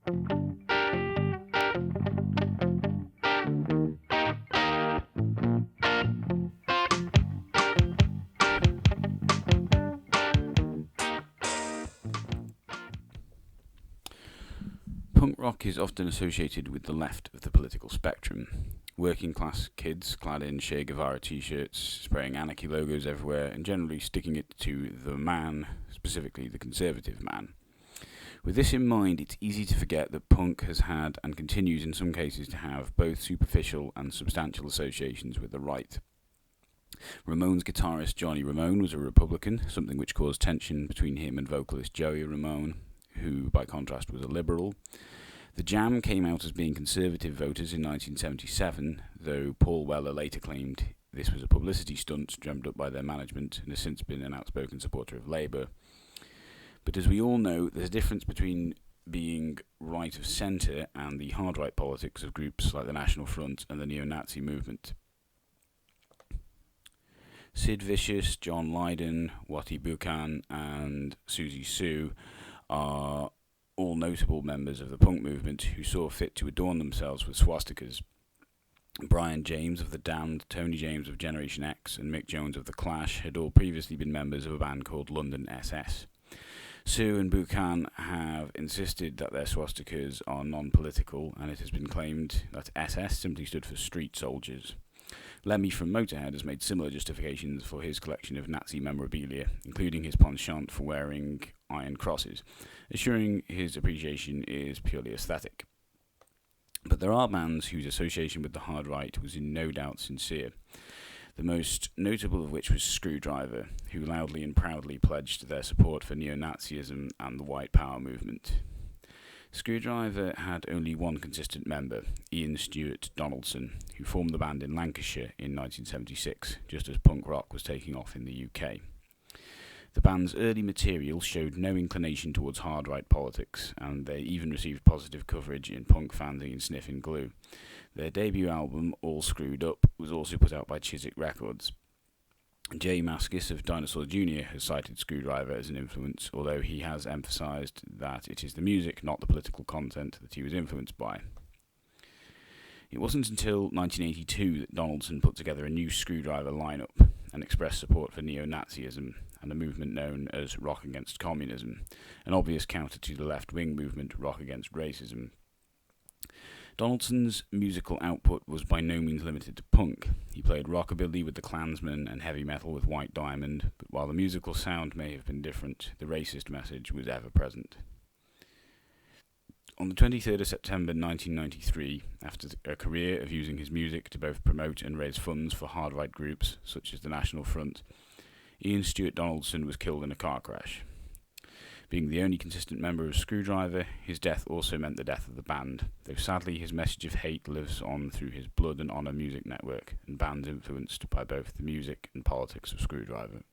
Punk rock is often associated with the left of the political spectrum. Working class kids clad in Che Guevara t-shirts, spraying anarchy logos everywhere, and generally sticking it to the man, specifically the conservative man. With this in mind, it's easy to forget that punk has had, and continues in some cases to have, both superficial and substantial associations with the right. Ramones guitarist Johnny Ramone was a Republican, something which caused tension between him and vocalist Joey Ramone, who by contrast was a liberal. The Jam came out as being conservative voters in 1977, though Paul Weller later claimed this was a publicity stunt drummed up by their management and has since been an outspoken supporter of Labour. But as we all know, there's a difference between being right of centre and the hard right politics of groups like the National Front and the neo-Nazi movement. Sid Vicious, John Lydon, Wattie Buchan and Susie Sue are all notable members of the punk movement who saw fit to adorn themselves with swastikas. Brian James of The Damned, Tony James of Generation X, and Mick Jones of The Clash had all previously been members of a band called London SS. Sue and Buchan have insisted that their swastikas are non-political, and it has been claimed that SS simply stood for Street Soldiers. Lemmy from Motorhead has made similar justifications for his collection of Nazi memorabilia, including his penchant for wearing iron crosses, assuring his appreciation is purely aesthetic. But there are bands whose association with the hard right was in no doubt sincere, the most notable of which was Skrewdriver, who loudly and proudly pledged their support for neo-Nazism and the White Power movement. Skrewdriver had only one consistent member, Ian Stewart Donaldson, who formed the band in Lancashire in 1976, just as punk rock was taking off in the UK. The band's early material showed no inclination towards hard right politics, and they even received positive coverage in punk fanzine Sniffin' Glue. Their debut album, All Screwed Up, was also put out by Chiswick Records. Jay Mascis of Dinosaur Jr. has cited Skrewdriver as an influence, although he has emphasised that it is the music, not the political content, that he was influenced by. It wasn't until 1982 that Donaldson put together a new Skrewdriver lineup and expressed support for neo-Nazism and a movement known as Rock Against Communism, an obvious counter to the left-wing movement Rock Against Racism. Donaldson's musical output was by no means limited to punk. He played rockabilly with the Klansmen and heavy metal with White Diamond, but while the musical sound may have been different, the racist message was ever present. On the 23rd of September 1993, after a career of using his music to both promote and raise funds for hard-right groups such as the National Front, Ian Stewart Donaldson was killed in a car crash. Being the only consistent member of Skrewdriver, his death also meant the death of the band, though sadly his message of hate lives on through his Blood and Honour music network and bands influenced by both the music and politics of Skrewdriver.